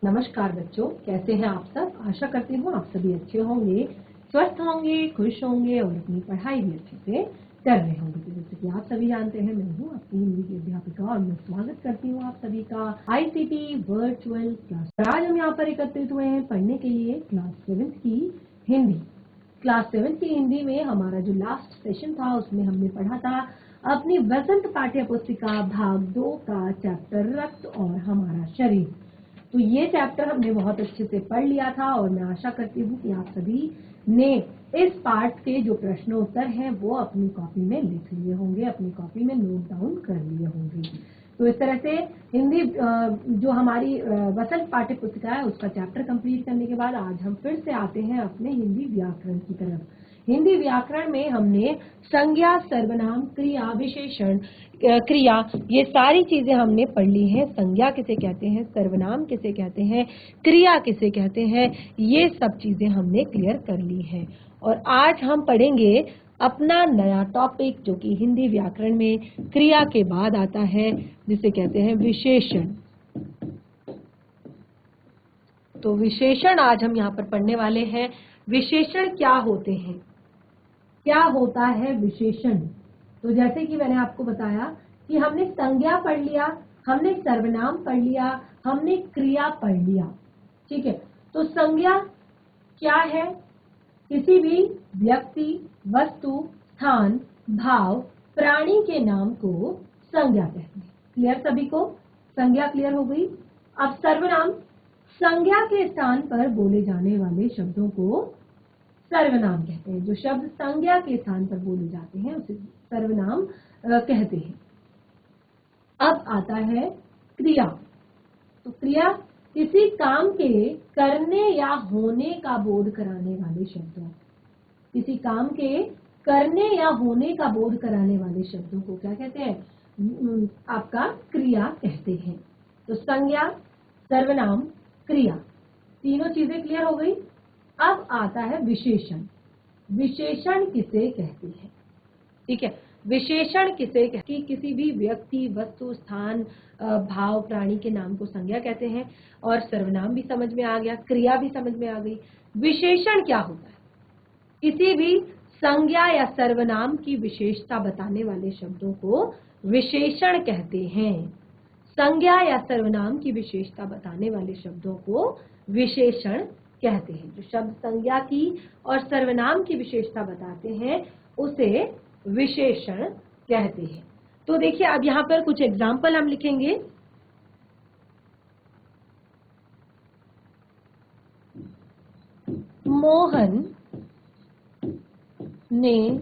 नमस्कार बच्चों, कैसे हैं आप सब। आशा करती हूँ आप सभी अच्छे होंगे, स्वस्थ होंगे, खुश होंगे और अपनी पढ़ाई भी अच्छे से कर रहे होंगे। तो जैसे कि आप सभी जानते हैं, मैं हूँ आपकी हिंदी की अध्यापिका और मैं स्वागत करती हूँ आप सभी का आईसीटी वर्चुअल क्लास। आज हम यहाँ पर एकत्रित हुए हैं पढ़ने के लिए क्लास 7 की हिंदी। क्लास 7 की हिंदी में हमारा जो लास्ट सेशन था उसमें हमने पढ़ा था अपनी वसंत पाठ्य पुस्तिका भाग 2 का चैप्टर रक्त और हमारा शरीर। तो ये चैप्टर हमने बहुत अच्छे से पढ़ लिया था और मैं आशा करती हूँ कि आप सभी ने इस पार्ट के जो प्रश्न उत्तर हैं वो अपनी कॉपी में लिख लिए होंगे, अपनी कॉपी में नोट डाउन कर लिए होंगे। तो इस तरह से हिंदी जो हमारी वसंत पाठ्य पुस्तिका है उसका चैप्टर कंप्लीट करने के बाद आज हम फिर से आते हैं अपने हिंदी व्याकरण की तरफ। हिंदी व्याकरण में हमने संज्ञा, सर्वनाम, क्रिया, विशेषण, क्रिया, ये सारी चीजें हमने पढ़ ली हैं। संज्ञा किसे कहते हैं, सर्वनाम किसे कहते हैं, क्रिया किसे कहते हैं, ये सब चीजें हमने क्लियर कर ली हैं। और आज हम पढ़ेंगे अपना नया टॉपिक जो कि हिंदी व्याकरण में क्रिया के बाद आता है, जिसे कहते हैं विशेषण। तो विशेषण आज हम यहाँ पर पढ़ने वाले हैं। विशेषण क्या होते हैं, क्या होता है विशेषण। तो जैसे कि मैंने आपको बताया कि हमने संज्ञा पढ़ लिया, हमने सर्वनाम पढ़ लिया, हमने क्रिया पढ़ लिया। ठीक है, तो संज्ञा क्या है, किसी भी व्यक्ति, वस्तु, स्थान, भाव, प्राणी के नाम को संज्ञा कहते हैं। क्लियर सभी को, संज्ञा क्लियर हो गई। अब सर्वनाम, संज्ञा के स्थान पर बोले जाने वाले शब्दों को सर्वनाम कहते हैं। जो शब्द संज्ञा के स्थान पर बोले जाते हैं उसे सर्वनाम कहते हैं। अब आता है क्रिया। तो क्रिया किसी काम के करने या होने का बोध कराने वाले शब्दों, किसी काम के करने या होने का बोध कराने वाले शब्दों को क्या कहते हैं, आपका क्रिया कहते हैं। तो संज्ञा, सर्वनाम, क्रिया, तीनों चीजें क्लियर हो गई। अब आता है विशेषण। विशेषण किसे कहते हैं, ठीक है। विशेषण किसे कहते हैं, किसी भी व्यक्ति, वस्तु, स्थान, भाव, प्राणी के नाम को संज्ञा कहते हैं। और सर्वनाम भी समझ में आ गया, क्रिया भी समझ में आ गई। विशेषण क्या होता है, किसी भी संज्ञा या सर्वनाम की विशेषता बताने वाले शब्दों को विशेषण कहते हैं। संज्ञा या सर्वनाम की विशेषता बताने वाले शब्दों को विशेषण कहते हैं। जो शब्द संज्ञा की और सर्वनाम की विशेषता बताते हैं उसे विशेषण कहते हैं। तो देखिए, अब यहाँ पर कुछ एग्जाम्पल हम लिखेंगे। मोहन ने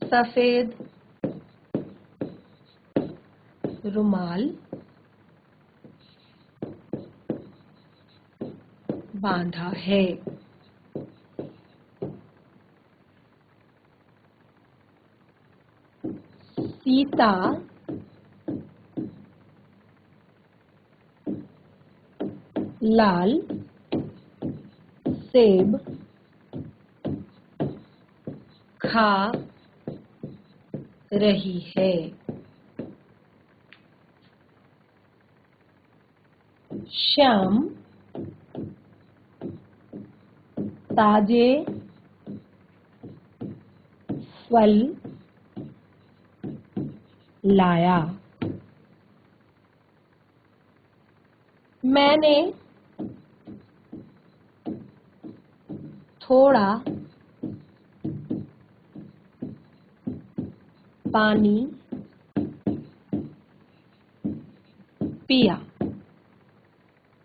सफेद रुमाल बांधा है। सीता लाल सेब खा रही है। श्याम ताजे फल लाया। मैंने थोड़ा पानी पिया।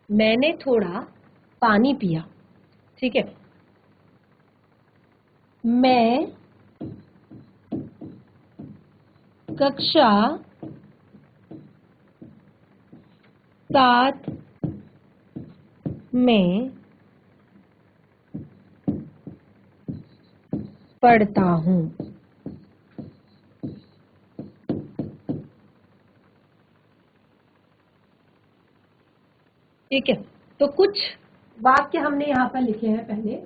मैंने थोड़ा पानी पिया, ठीक है। मैं कक्षा 7 में पढ़ता हूँ। ठीक है, तो कुछ वाक्य हमने यहाँ पर लिखे हैं। पहले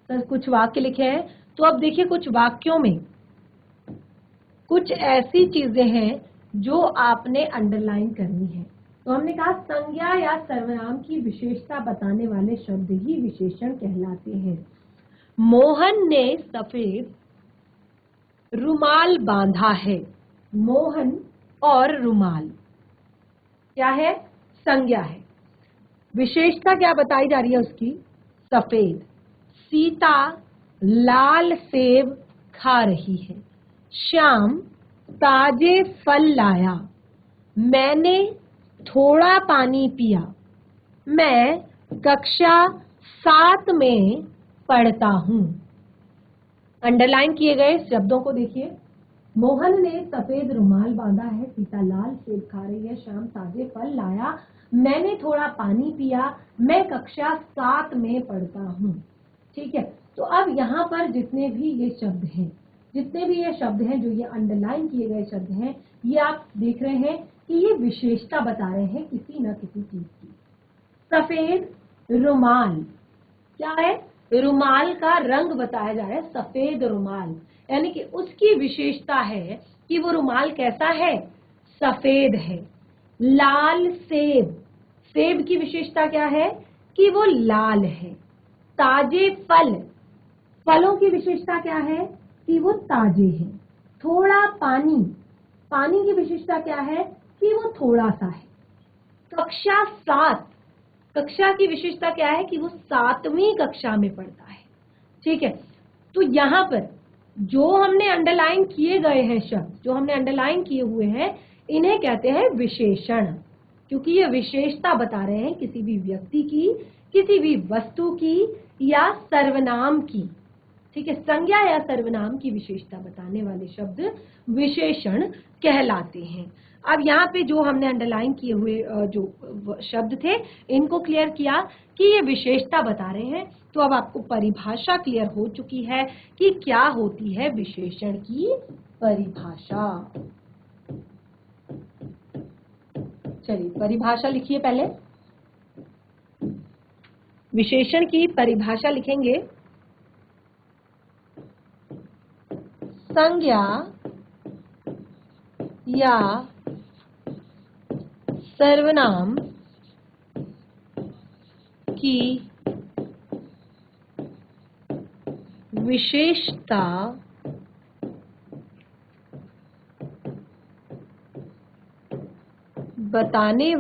तो कुछ वाक्य लिखे हैं, तो अब देखिए कुछ वाक्यों में कुछ ऐसी चीजें हैं जो आपने अंडरलाइन करनी है। तो हमने कहा संज्ञा या सर्वनाम की विशेषता बताने वाले शब्द ही विशेषण कहलाते हैं। मोहन ने सफेद रुमाल बांधा है। मोहन और रुमाल क्या है? संज्ञा है। विशेषता क्या बताई जा रही है उसकी? सफेद। सीता लाल सेब खा रही है। श्याम ताजे फल लाया। मैंने थोड़ा पानी पिया। मैं कक्षा 7 में पढ़ता हूँ। अंडरलाइन किए गए शब्दों को देखिए। मोहन ने सफेद रुमाल बांधा है। सीता लाल सेब खा रही है। श्याम ताजे फल लाया। मैंने थोड़ा पानी पिया। मैं कक्षा 7 में पढ़ता हूँ। ठीक है, तो अब यहाँ पर जितने भी ये शब्द हैं जो ये अंडरलाइन किए गए शब्द हैं, ये आप देख रहे हैं कि ये विशेषता बता रहे हैं किसी न किसी चीज की। सफेद रुमाल क्या है? रुमाल का रंग बताया जा रहा है, सफेद रुमाल, यानी कि उसकी विशेषता है कि वो रुमाल कैसा है? सफेद है। लाल सेब, सेब की विशेषता क्या है? कि वो लाल है। ताजे फल, फलों की विशेषता क्या है? कि वो ताजे हैं। थोड़ा पानी, पानी की विशेषता क्या है? कि वो थोड़ा सा है। कक्षा 7, कक्षा की विशेषता क्या है? कि वो 7वीं कक्षा में पढ़ता है। ठीक है, तो यहाँ पर जो हमने अंडरलाइन किए गए हैं शब्द, जो हमने अंडरलाइन किए हुए हैं, इन्हें कहते हैं विशेषण, क्योंकि ये विशेषता बता रहे हैं किसी भी व्यक्ति की, किसी भी वस्तु की या सर्वनाम की। ठीक है, संज्ञा या सर्वनाम की विशेषता बताने वाले शब्द विशेषण कहलाते हैं। अब यहाँ पे जो हमने अंडरलाइन किए हुए जो शब्द थे, इनको क्लियर किया कि ये विशेषता बता रहे हैं। तो अब आपको परिभाषा क्लियर हो चुकी है कि क्या होती है विशेषण की परिभाषा। चलिए परिभाषा लिखिए। पहले विशेषण की परिभाषा लिखेंगे। संज्ञा या सर्वनाम की विशेषता बताने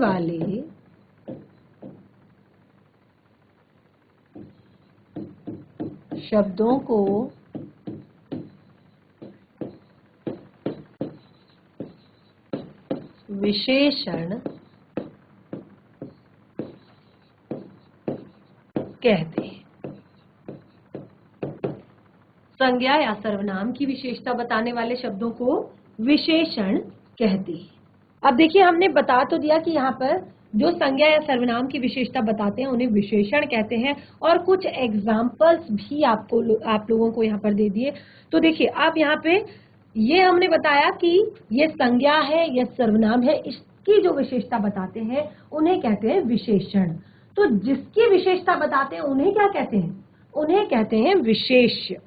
वाले शब्दों को विशेषण कहते हैं। संज्ञा या सर्वनाम की विशेषता बताने वाले शब्दों को विशेषण कहते हैं। अब देखिए, हमने बता तो दिया कि यहाँ पर जो संज्ञा या सर्वनाम की विशेषता बताते हैं उन्हें विशेषण कहते हैं, और कुछ एग्जाम्पल्स भी आप लोगों को यहाँ पर दे दिए। तो देखिए, आप यहाँ पे ये हमने बताया कि ये संज्ञा है, ये सर्वनाम है, इसकी जो विशेषता बताते हैं उन्हें कहते हैं विशेषण। तो जिसकी विशेषता बताते हैं उन्हें क्या कहते हैं? उन्हें कहते हैं विशेष्य।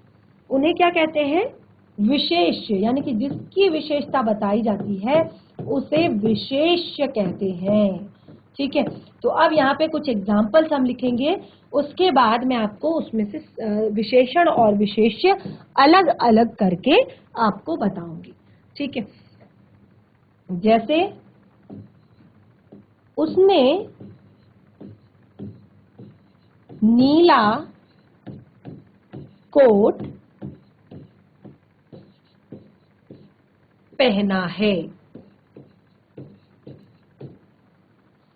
उन्हें क्या कहते हैं? विशेष्य, यानी कि जिसकी विशेषता बताई जाती है उसे विशेष्य कहते हैं। ठीक है, तो अब यहाँ पे कुछ एग्जाम्पल्स हम लिखेंगे, उसके बाद मैं आपको उसमें से विशेषण और विशेष्य अलग अलग करके आपको बताऊंगी। ठीक है, जैसे उसने नीला कोट पहना है।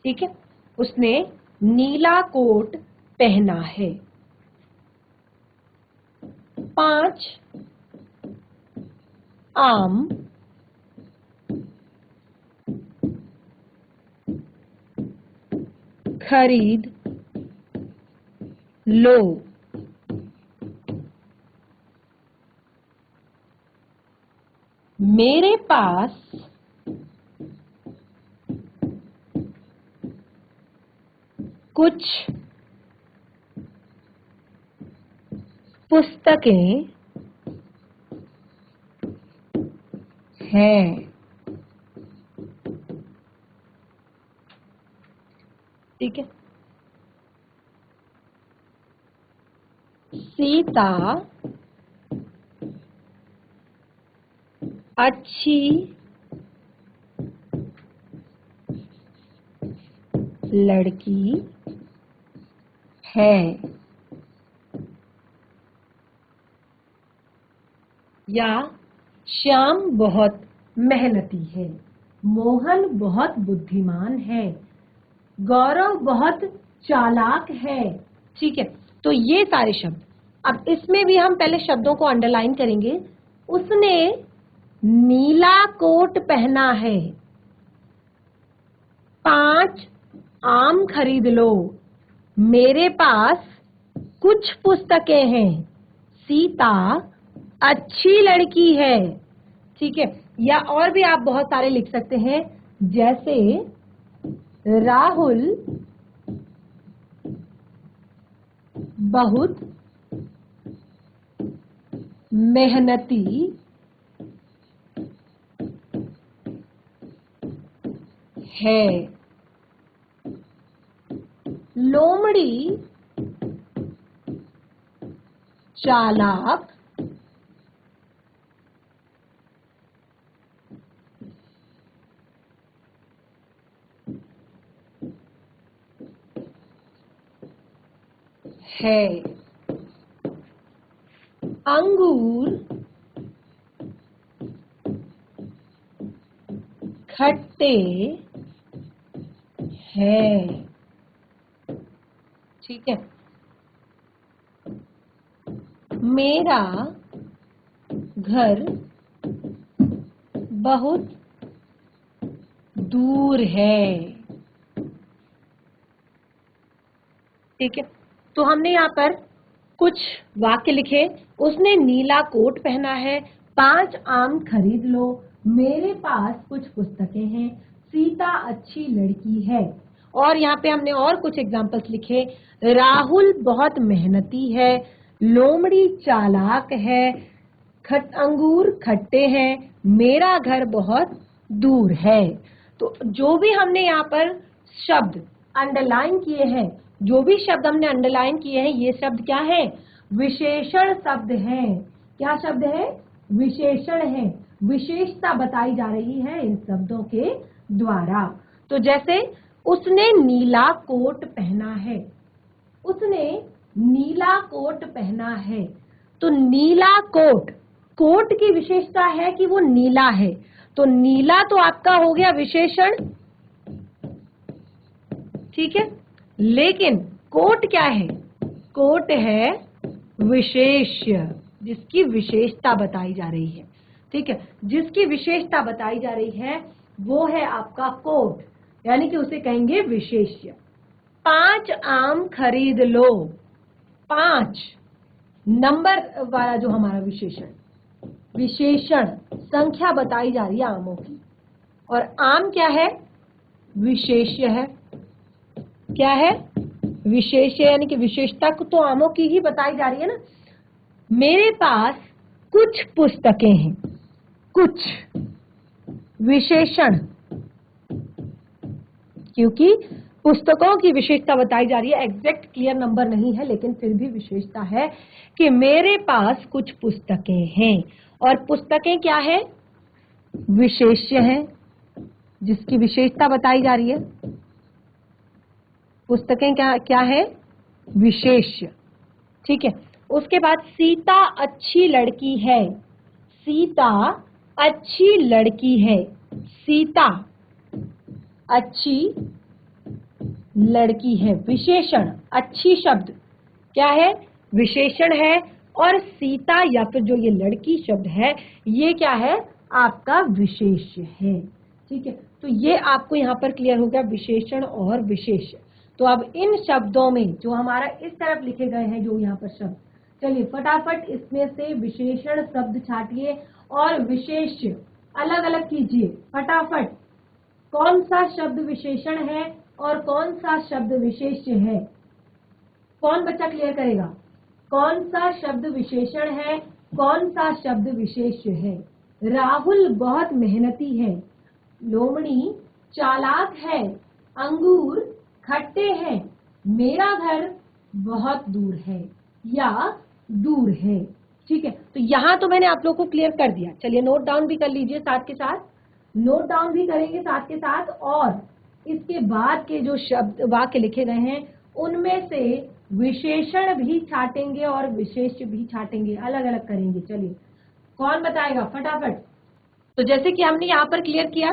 ठीक है, उसने नीला कोट पहना है। 5 आम खरीद लो। मेरे पास कुछ पुस्तकें हैं। सीता अच्छी लड़की है। या श्याम बहुत मेहनती है, मोहन बहुत बुद्धिमान है, गौरव बहुत चालाक है। ठीक है, तो ये सारे शब्द। अब इसमें भी हम पहले शब्दों को अंडरलाइन करेंगे। उसने नीला कोट पहना है, 5 आम खरीद लो, मेरे पास कुछ पुस्तकें हैं, सीता अच्छी लड़की है। ठीक है, या और भी आप बहुत सारे लिख सकते हैं, जैसे राहुल बहुत मेहनती है, लोमड़ी चालाक है, अंगूर खट्टे हैं। ठीक है, मेरा घर बहुत दूर है। ठीक है, तो हमने यहाँ पर कुछ वाक्य लिखे। उसने नीला कोट पहना है, 5 आम खरीद लो, मेरे पास कुछ पुस्तकें हैं, सीता अच्छी लड़की है। और यहाँ पे हमने और कुछ एग्जाम्पल्स लिखे। राहुल बहुत मेहनती है, लोमड़ी चालाक है, अंगूर खट्टे हैं, मेरा घर बहुत दूर है। तो जो भी हमने यहाँ पर शब्द अंडरलाइन किए हैं, जो भी शब्द हमने अंडरलाइन किए हैं, ये शब्द क्या है? विशेषण शब्द हैं। क्या शब्द है? विशेषण है। विशेषता बताई जा रही है इन शब्दों के द्वारा। तो जैसे उसने नीला कोट पहना है, उसने नीला कोट पहना है, तो नीला कोट, कोट की विशेषता है कि वो नीला है, तो नीला तो आपका हो गया विशेषण। ठीक है, लेकिन कोट क्या है? कोट है विशेष्य, जिसकी विशेषता बताई जा रही है। ठीक है, जिसकी विशेषता बताई जा रही है वो है आपका कोट, यानी कि उसे कहेंगे विशेष्य। 5 आम खरीद लो, 5 नंबर वाला जो हमारा विशेषण संख्या बताई जा रही है आमों की, और आम क्या है? विशेष्य है। क्या है? विशेष्य, यानी कि विशेषता को तो आमों की ही बताई जा रही है ना। मेरे पास कुछ पुस्तकें हैं, कुछ विशेषण, क्योंकि पुस्तकों की विशेषता बताई जा रही है, एग्जैक्ट क्लियर नंबर नहीं है, लेकिन फिर भी विशेषता है कि मेरे पास कुछ पुस्तकें हैं। और पुस्तकें क्या है? विशेष्य है, जिसकी विशेषता बताई जा रही है। पुस्तकें क्या है? विशेष्य। ठीक है, उसके बाद सीता अच्छी लड़की है, सीता अच्छी लड़की है, सीता अच्छी लड़की है, विशेषण। अच्छी शब्द क्या है? विशेषण है। और सीता या फिर जो ये लड़की शब्द है, ये क्या है? आपका विशेष्य है। ठीक है, तो ये आपको यहाँ पर क्लियर हो गया, विशेषण और विशेष्य। तो अब इन शब्दों में जो हमारा इस तरफ लिखे गए हैं, जो यहाँ पर शब्द, चलिए फटाफट इसमें से विशेषण शब्द छाटिए और विशेष्य अलग अलग कीजिए फटाफट। कौन सा शब्द विशेषण है और कौन सा शब्द विशेष्य है? कौन बच्चा क्लियर करेगा? कौन सा शब्द विशेषण है, कौन सा शब्द विशेष्य है? राहुल बहुत मेहनती है, लोमड़ी चालाक है, अंगूर खट्टे हैं, मेरा घर बहुत दूर है। या दूर है। ठीक है, तो यहां तो मैंने आप लोगों को क्लियर कर दिया। चलिए नोट डाउन भी कर लीजिए साथ के साथ, नोट डाउन भी करेंगे साथ के साथ, और इसके बाद के जो शब्द वाक्य लिखे गए हैं उनमें से विशेषण भी छाटेंगे और विशेष्य भी छाटेंगे, अलग अलग करेंगे। चलिए कौन बताएगा फटाफट। तो जैसे कि हमने यहाँ पर क्लियर किया,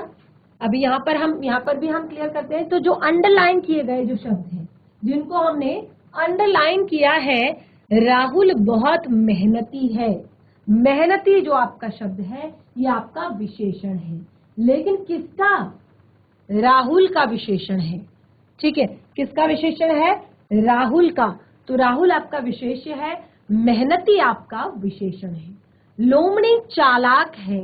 अभी यहाँ पर भी हम क्लियर करते हैं। तो जो अंडरलाइन किए गए जो शब्द हैं, जिनको हमने अंडरलाइन किया है, राहुल बहुत मेहनती है। मेहनती जो आपका शब्द है ये आपका विशेषण है, लेकिन किसका? राहुल का विशेषण है। ठीक है, किसका विशेषण है? राहुल का। तो राहुल आपका विशेष्य है, मेहनती आपका विशेषण है। लोमड़ी चालाक है।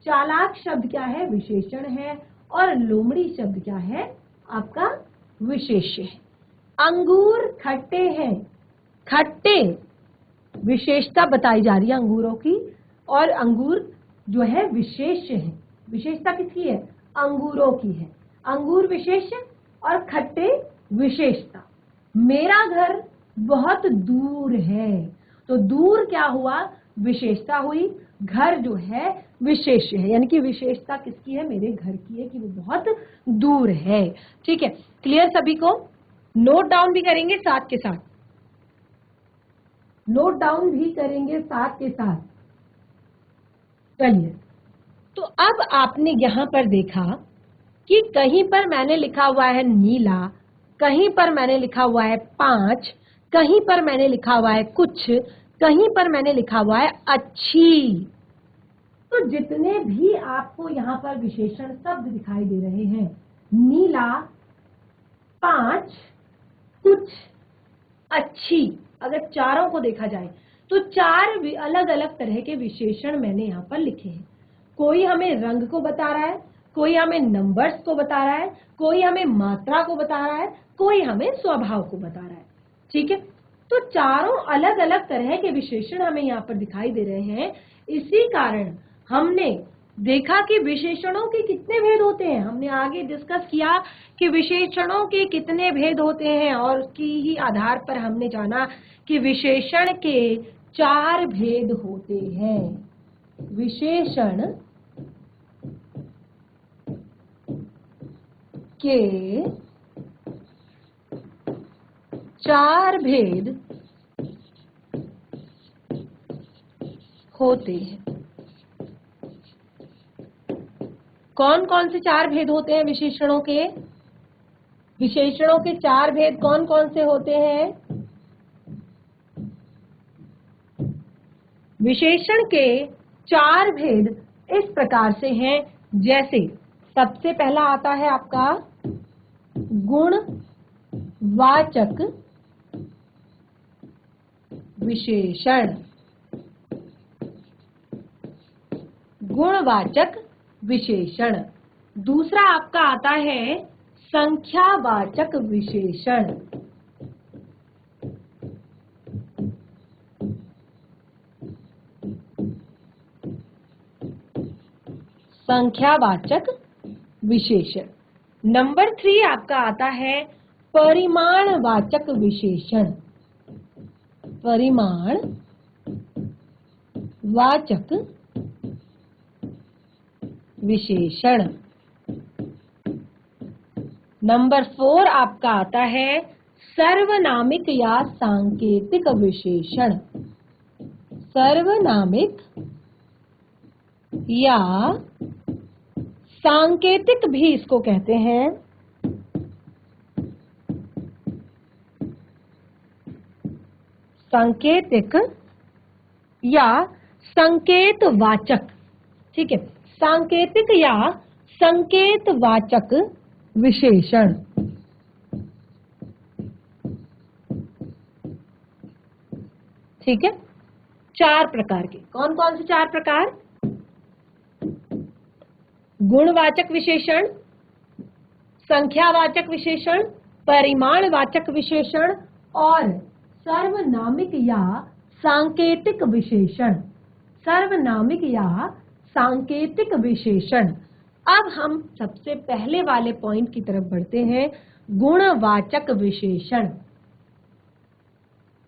चालाक शब्द क्या है? विशेषण है, और लोमड़ी शब्द क्या है? आपका विशेष्य है। अंगूर खट्टे हैं। खट्टे विशेषता बताई जा रही है अंगूरों की, और अंगूर जो है विशेष्य है। विशेषता किसकी है? अंगूरों की है। अंगूर विशेष्य और खट्टे विशेषता। मेरा घर बहुत दूर है। तो दूर क्या हुआ? विशेषता हुई, घर जो है विशेष्य है, यानी कि विशेषता किसकी है? मेरे घर की है कि वो बहुत दूर है। ठीक है, क्लियर सभी को? नोट डाउन भी करेंगे साथ के साथ, नोट डाउन भी करेंगे साथ के साथ। चलिए, तो अब आपने यहां पर देखा कि कहीं पर मैंने लिखा हुआ है नीला, कहीं पर मैंने लिखा हुआ है 5, कहीं पर मैंने लिखा हुआ है कुछ, कहीं पर मैंने लिखा हुआ है अच्छी। तो जितने भी आपको यहाँ पर विशेषण शब्द दिखाई दे रहे हैं, नीला, 5, कुछ, अच्छी, अगर चारों को देखा जाए तो 4 अलग अलग तरह के विशेषण मैंने यहाँ पर लिखे हैं। कोई हमें रंग को बता रहा है, कोई हमें नंबर्स को बता रहा है, कोई हमें मात्रा को बता रहा है, कोई हमें स्वभाव को बता रहा है। ठीक है, तो चारों अलग अलग तरह के विशेषण हमें यहाँ पर दिखाई दे रहे हैं। इसी कारण हमने देखा कि विशेषणों के कितने भेद होते हैं। हमने आगे डिस्कस किया कि विशेषणों के कितने भेद होते हैं, और उसकी ही आधार पर हमने जाना कि विशेषण के 4 भेद होते हैं। विशेषण के 4 भेद होते हैं। कौन कौन से 4 भेद होते हैं विशेषणों के? विशेषणों के 4 भेद कौन कौन से होते हैं? विशेषण के 4 भेद इस प्रकार से हैं, जैसे सबसे पहला आता है आपका गुणवाचक विशेषण। गुणवाचक विशेषण। दूसरा आपका आता है संख्यावाचक विशेषण। संख्यावाचक विशेषण। नंबर 3 आपका आता है परिमाणवाचक विशेषण। परिमाणवाचक विशेषण। नंबर 4 आपका आता है सर्वनामिक या सांकेतिक विशेषण। सर्वनामिक या सांकेतिक भी इसको कहते हैं। सांकेतिक या संकेतवाचक। ठीक है, सांकेतिक या संकेतवाचक विशेषण। ठीक है, 4 प्रकार के। कौन कौन से 4 प्रकार? गुणवाचक विशेषण, संख्यावाचक विशेषण, परिमाणवाचक विशेषण और सर्वनामिक या सांकेतिक विशेषण। सर्वनामिक या सांकेतिक विशेषण। अब हम सबसे पहले वाले पॉइंट की तरफ बढ़ते हैं, गुणवाचक विशेषण।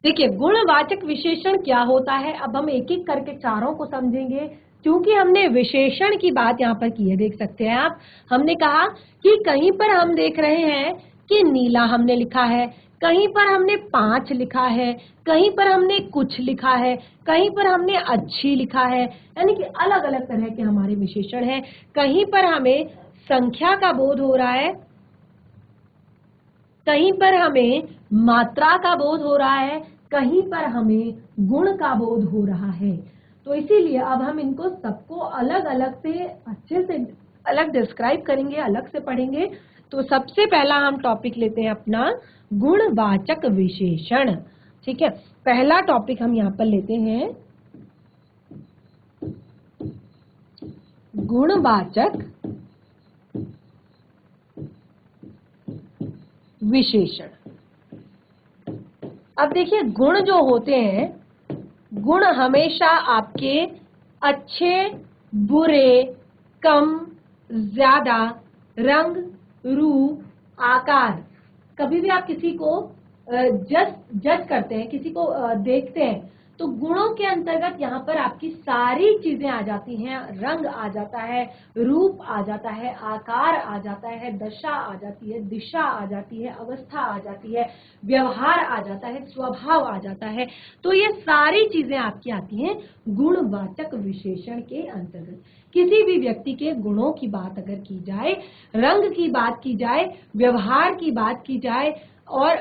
देखिए गुणवाचक विशेषण क्या होता है, अब हम एक एक करके चारों को समझेंगे। क्योंकि हमने विशेषण की बात यहाँ पर की है, देख सकते हैं आप, हमने कहा कि कहीं पर हम देख रहे हैं कि नीला हमने लिखा है, कहीं पर हमने 5 लिखा है, कहीं पर हमने कुछ लिखा है, कहीं पर हमने अच्छी लिखा है, यानी कि अलग अलग तरह के हमारे विशेषण हैं। कहीं पर हमें संख्या का बोध हो रहा है, कहीं पर हमें मात्रा का बोध हो रहा है, कहीं पर हमें गुण का बोध हो रहा है। तो इसीलिए अब हम इनको सबको अलग अलग से अच्छे से अलग डिस्क्राइब करेंगे, अलग से पढ़ेंगे। तो सबसे पहला हम टॉपिक लेते हैं अपना गुणवाचक विशेषण। ठीक है, पहला टॉपिक हम यहाँ पर लेते हैं गुणवाचक विशेषण। अब देखिए गुण जो होते हैं, गुण हमेशा आपके अच्छे, बुरे, कम, ज्यादा, रंग, रूप, आकार, कभी भी आप किसी को जज करते हैं, किसी को देखते हैं, तो गुणों के अंतर्गत यहाँ पर आपकी सारी चीजें आ जाती हैं। रंग आ जाता है, रूप आ जाता है, आकार आ जाता है, दशा आ जाती है, दिशा आ जाती है, अवस्था आ जाती है, व्यवहार आ जाता है, स्वभाव आ जाता है। तो ये सारी चीजें आपकी आती हैं गुणवाचक विशेषण के अंतर्गत। किसी भी व्यक्ति के गुणों की बात अगर की जाए, रंग की बात की जाए, व्यवहार की बात की जाए, और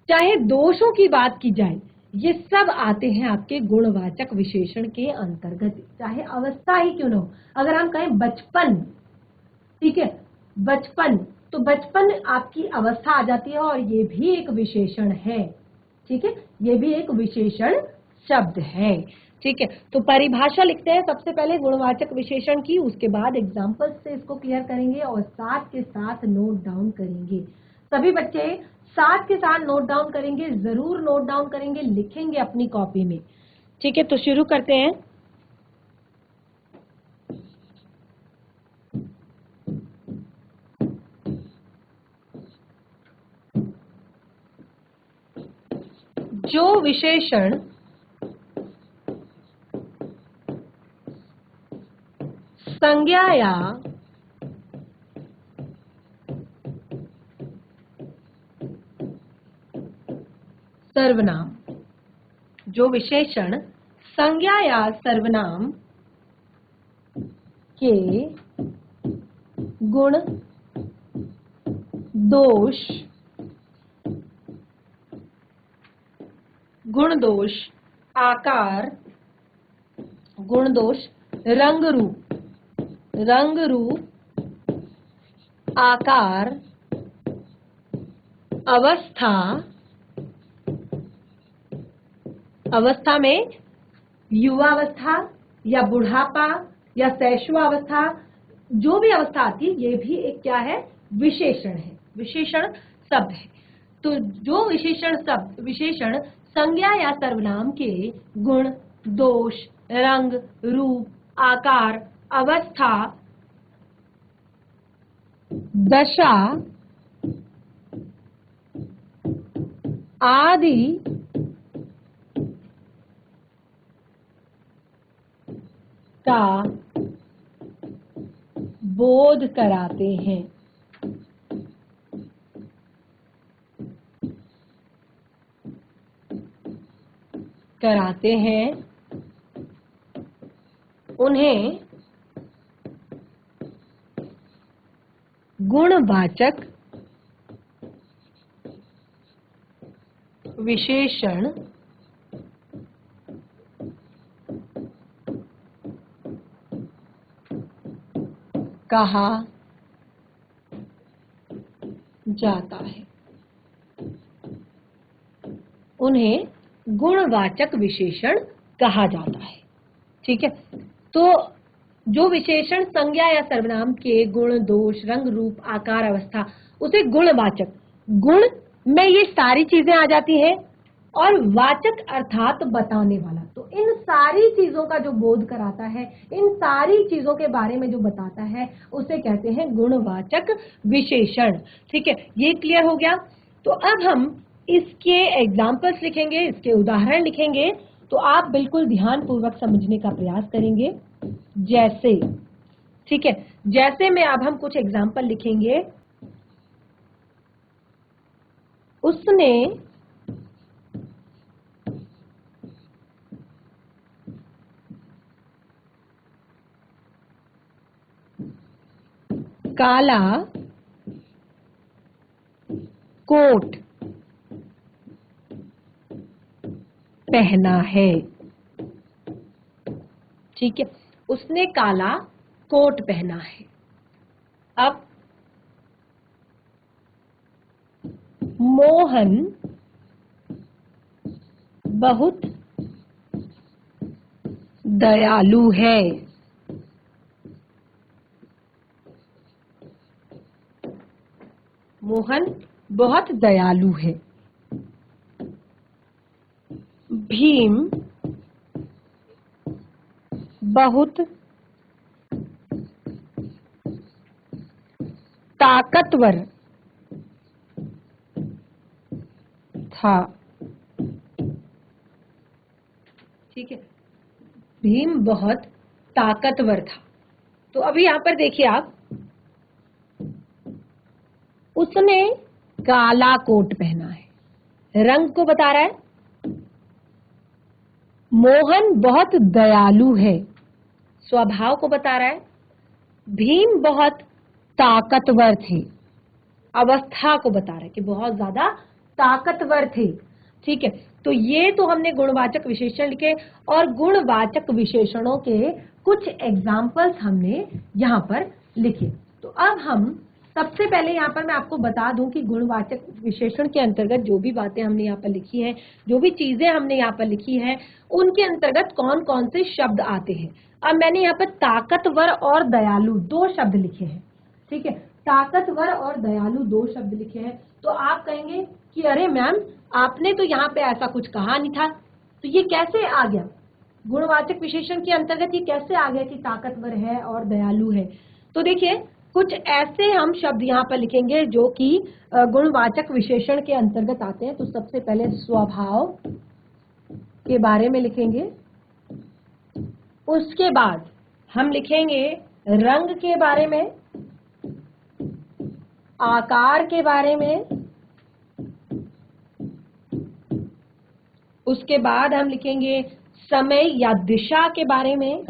चाहे दोषों की बात की जाए, ये सब आते हैं आपके गुणवाचक विशेषण के अंतर्गत, चाहे अवस्था ही क्यों न हो। अगर हम कहें बचपन, ठीक है, बचपन, तो बचपन आपकी अवस्था आ जाती है और ये भी एक विशेषण है। ठीक है, ये भी एक विशेषण शब्द है। ठीक है, तो परिभाषा लिखते हैं सबसे पहले गुणवाचक विशेषण की, उसके बाद एग्जाम्पल्स से इसको क्लियर करेंगे और साथ के साथ नोट डाउन करेंगे। सभी बच्चे साथ के साथ नोट डाउन करेंगे, जरूर नोट डाउन करेंगे, लिखेंगे अपनी कॉपी में। ठीक है, तो शुरू करते हैं। जो विशेषण संज्ञा या सर्वनाम, जो विशेषण संज्ञा या सर्वनाम के गुण, दोष, गुण दोष, आकार, गुण दोष, रंग रूप, आकार, अवस्था, अवस्था में युवावस्था या बुढ़ापा या शैशवावस्था, जो भी अवस्था आती है, ये भी एक क्या है, विशेषण है, विशेषण शब्द है। तो जो विशेषण संज्ञा या सर्वनाम के गुण, दोष, रंग, रूप, आकार, अवस्था, दशा आदि का बोध कराते हैं। उन्हें गुणवाचक विशेषण कहा जाता है। उन्हें गुणवाचक विशेषण कहा जाता है। ठीक है, तो जो विशेषण संज्ञा या सर्वनाम के गुण, दोष, रंग, रूप, आकार, अवस्था, उसे गुणवाचक, गुण में ये सारी चीजें आ जाती हैं, और वाचक अर्थात बताने वाला। तो इन सारी चीजों का जो बोध कराता है, इन सारी चीजों के बारे में जो बताता है, उसे कहते हैं गुणवाचक विशेषण। ठीक है, ये क्लियर हो गया। तो अब हम इसके एग्जाम्पल्स लिखेंगे, इसके उदाहरण लिखेंगे, तो आप बिल्कुल ध्यानपूर्वक समझने का प्रयास करेंगे। जैसे, ठीक है, जैसे में अब हम कुछ एग्जाम्पल लिखेंगे। उसने काला कोट पहना है। ठीक है, उसने काला कोट पहना है। अब मोहन बहुत दयालु है। मोहन बहुत दयालु है। भीम बहुत ताकतवर था। ठीक है, भीम बहुत ताकतवर था। तो अभी यहां पर देखिए आप, उसने काला कोट पहना है, रंग को बता रहा है। मोहन बहुत दयालु है, स्वभाव को बता रहा है। भीम बहुत ताकतवर थे, अवस्था को बता रहा है कि बहुत ज्यादा ताकतवर थे। ठीक है, तो ये तो हमने गुणवाचक विशेषण लिखे और गुणवाचक विशेषणों के कुछ एग्जाम्पल्स हमने यहाँ पर लिखे। तो अब हम सबसे पहले यहाँ पर मैं आपको बता दूं कि गुणवाचक विशेषण के अंतर्गत जो भी बातें हमने यहाँ पर लिखी हैं, जो भी चीजें हमने यहाँ पर लिखी हैं, उनके अंतर्गत कौन कौन से शब्द आते हैं। अब मैंने यहाँ पर ताकतवर और दयालु दो शब्द लिखे हैं। ठीक है, ताकतवर और दयालु दो शब्द लिखे हैं। तो आप कहेंगे कि अरे मैम, आपने तो यहाँ पे ऐसा कुछ कहा नहीं था, तो ये कैसे आ गया गुणवाचक विशेषण के अंतर्गत, ये कैसे आ गया कि ताकतवर है और दयालु है। तो देखिए, कुछ ऐसे हम शब्द यहाँ पर लिखेंगे जो कि गुणवाचक विशेषण के अंतर्गत आते हैं। तो सबसे पहले स्वभाव के बारे में लिखेंगे, उसके बाद हम लिखेंगे रंग के बारे में, आकार के बारे में, उसके बाद हम लिखेंगे समय या दिशा के बारे में,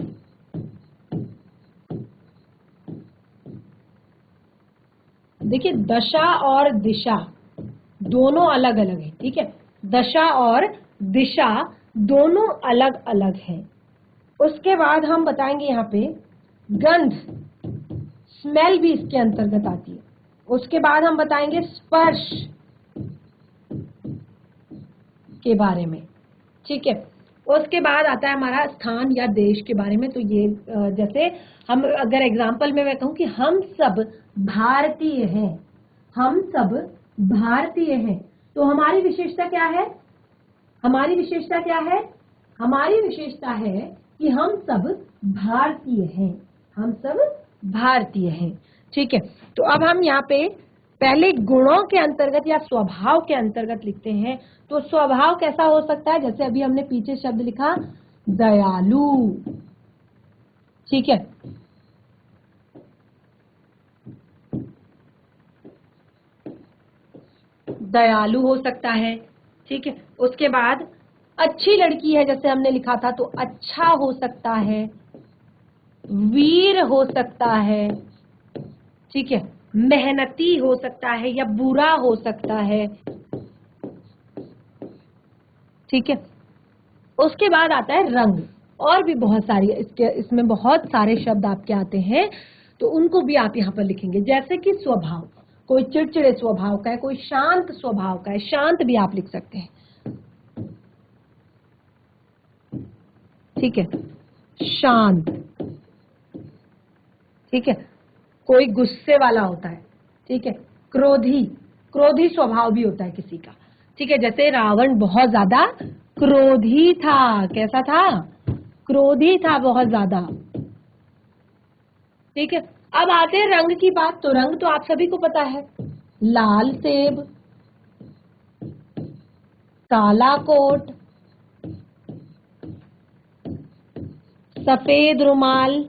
देखिए दशा और दिशा दोनों अलग अलग है। ठीक है, दशा और दिशा दोनों अलग अलग है। उसके बाद हम बताएंगे यहाँ पे गंध, स्मेल भी इसके अंतर्गत आती है। उसके बाद हम बताएंगे स्पर्श के बारे में। ठीक है, उसके बाद आता है हमारा स्थान या देश के बारे में। तो ये जैसे हम अगर एग्जाम्पल में मैं कहूँ कि हम सब भारतीय हैं, हम सब भारतीय हैं, तो हमारी विशेषता क्या है? हमारी विशेषता क्या है? हमारी विशेषता है कि हम सब भारतीय हैं, हम सब भारतीय हैं। ठीक है, तो अब हम यहाँ पे पहले गुणों के अंतर्गत या स्वभाव के अंतर्गत लिखते हैं। तो स्वभाव कैसा हो सकता है? जैसे अभी हमने पीछे शब्द लिखा दयालु। ठीक है, दयालु हो सकता है। ठीक है, उसके बाद अच्छी लड़की है, जैसे हमने लिखा था, तो अच्छा हो सकता है, वीर हो सकता है। ठीक है, मेहनती हो सकता है या बुरा हो सकता है। ठीक है, उसके बाद आता है रंग। और भी बहुत सारी इसमें बहुत सारे शब्द आपके आते हैं, तो उनको भी आप यहाँ पर लिखेंगे। जैसे कि स्वभाव, कोई चिड़चिड़े स्वभाव का है, कोई शांत स्वभाव का है, शांत भी आप लिख सकते हैं। ठीक है, शांत। ठीक है, कोई गुस्से वाला होता है। ठीक है, क्रोधी, क्रोधी स्वभाव भी होता है किसी का। ठीक है, जैसे रावण बहुत ज्यादा क्रोधी था। कैसा था? क्रोधी था बहुत ज्यादा। ठीक है, अब आते हैं रंग की बात। तो रंग तो आप सभी को पता है, लाल सेब, काला कोट, सफेद रुमाल,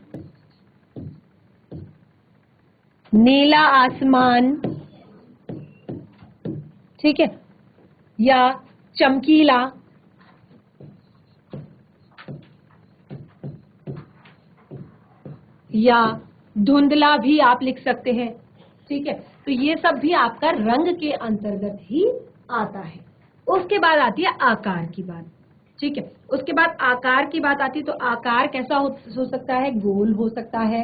नीला आसमान, ठीक है, या चमकीला, या धुंधला भी आप लिख सकते हैं, ठीक है। तो ये सब भी आपका रंग के अंतर्गत ही आता है। उसके बाद आती है आकार की बात, ठीक है। उसके बाद आकार की बात आती है, तो आकार कैसा हो सकता है? गोल हो सकता है,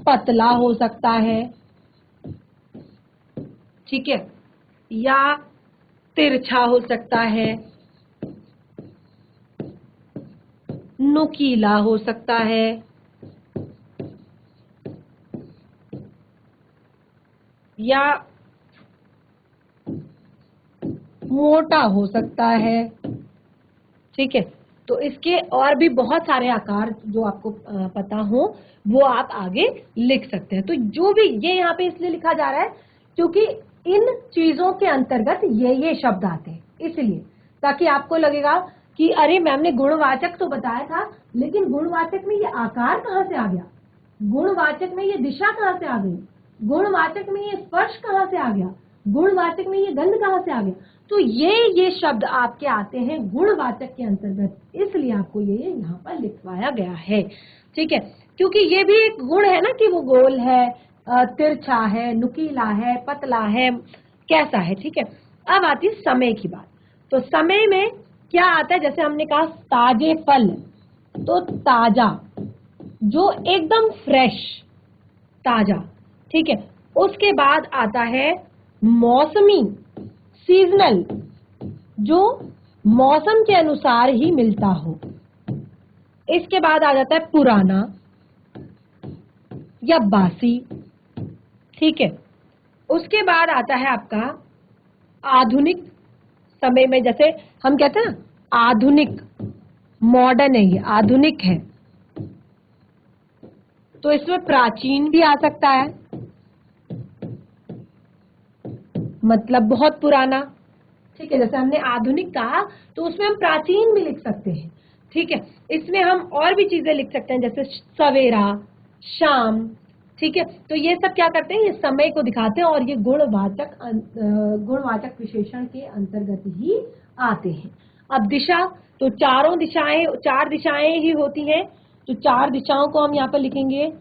पतला हो सकता है, ठीक है, या तिरछा हो सकता है, नुकीला हो सकता है, या मोटा हो सकता है, ठीक है। तो इसके और भी बहुत सारे आकार जो आपको पता हो वो आप आगे लिख सकते हैं। तो जो भी ये यहाँ पे इसलिए लिखा जा रहा है क्योंकि इन चीजों के अंतर्गत ये शब्द आते हैं, इसलिए ताकि आपको लगेगा कि अरे मैम ने गुणवाचक तो बताया था, लेकिन गुणवाचक में ये आकार कहाँ से आ गया, गुणवाचक में ये दिशा कहाँ से आ गई, गुणवाचक में ये स्पर्श कहाँ से आ गया, गुणवाचक में ये गंध कहाँ से आ गया। तो ये शब्द आपके आते हैं गुणवाचक के अंतर्गत, इसलिए आपको ये यहाँ पर लिखवाया गया है, ठीक है। क्योंकि ये भी एक गुण है ना कि वो गोल है, तिरछा है, नुकीला है, पतला है, कैसा है, ठीक है। अब आती है समय की बात। तो समय में क्या आता है? जैसे हमने कहा ताजे फल, तो ताजा, जो एकदम फ्रेश, ताजा, ठीक है। उसके बाद आता है मौसमी, सीजनल, जो मौसम के अनुसार ही मिलता हो। इसके बाद आ जाता है पुराना या बासी, ठीक है। उसके बाद आता है आपका आधुनिक समय में, जैसे हम कहते हैं ना आधुनिक, मॉडर्न है, ये आधुनिक है। तो इसमें प्राचीन भी आ सकता है, मतलब बहुत पुराना, ठीक है। जैसे हमने आधुनिक कहा तो उसमें हम प्राचीन भी लिख सकते हैं, ठीक है। इसमें हम और भी चीजें लिख सकते हैं, जैसे सवेरा, शाम, ठीक है। तो ये सब क्या करते हैं? ये समय को दिखाते हैं और ये गुणवाचक विशेषण के अंतर्गत ही आते हैं। अब दिशा, तो चार दिशाएं ही होती हैं। तो चार दिशाओं को हम यहाँ पर लिखेंगे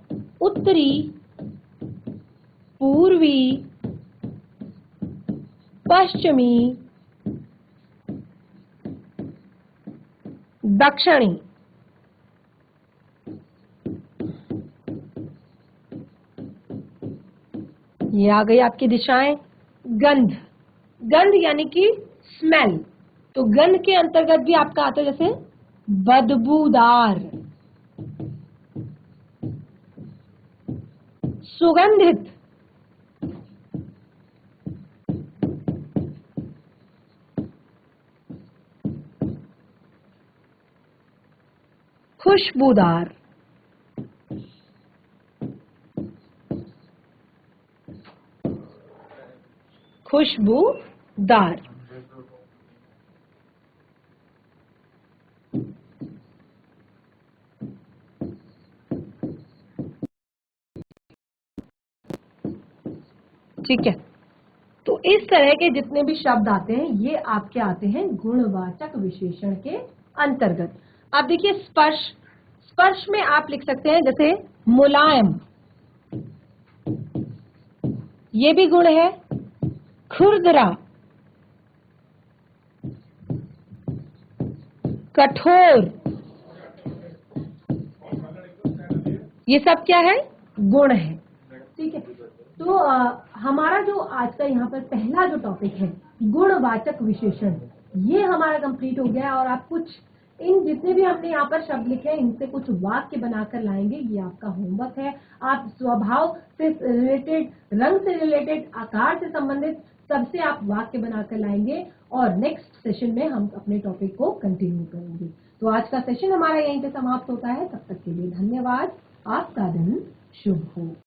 उत्तरी, पूर्वी, पश्चिमी, दक्षिणी। ये आ गई आपकी दिशाएं। गंध, गंध यानी कि स्मेल, तो गंध के अंतर्गत भी आपका आता है, जैसे बदबूदार, सुगंधित, खुशबूदार, खुशबूदार, ठीक है। तो इस तरह के जितने भी शब्द आते हैं ये आपके आते हैं गुणवाचक विशेषण के अंतर्गत। अब देखिए स्पर्श, स्पर्श में आप लिख सकते हैं जैसे मुलायम, ये भी गुण है, खुरदरा, कठोर, ये सब क्या है? गुण है, ठीक है। तो हमारा जो आज का यहाँ पर पहला जो टॉपिक है गुणवाचक विशेषण, ये हमारा कंप्लीट हो गया। और आप कुछ इन जितने भी हमने यहाँ पर शब्द लिखे हैं इनसे कुछ वाक्य बनाकर लाएंगे, ये आपका होमवर्क है। आप स्वभाव से रिलेटेड, रंग से रिलेटेड, आकार से संबंधित सबसे आप वाक्य बनाकर लाएंगे और नेक्स्ट सेशन में हम अपने टॉपिक को कंटिन्यू करेंगे। तो आज का सेशन हमारा यहीं पे समाप्त होता है। तब तक के लिए धन्यवाद। आपका दिन शुभ हो।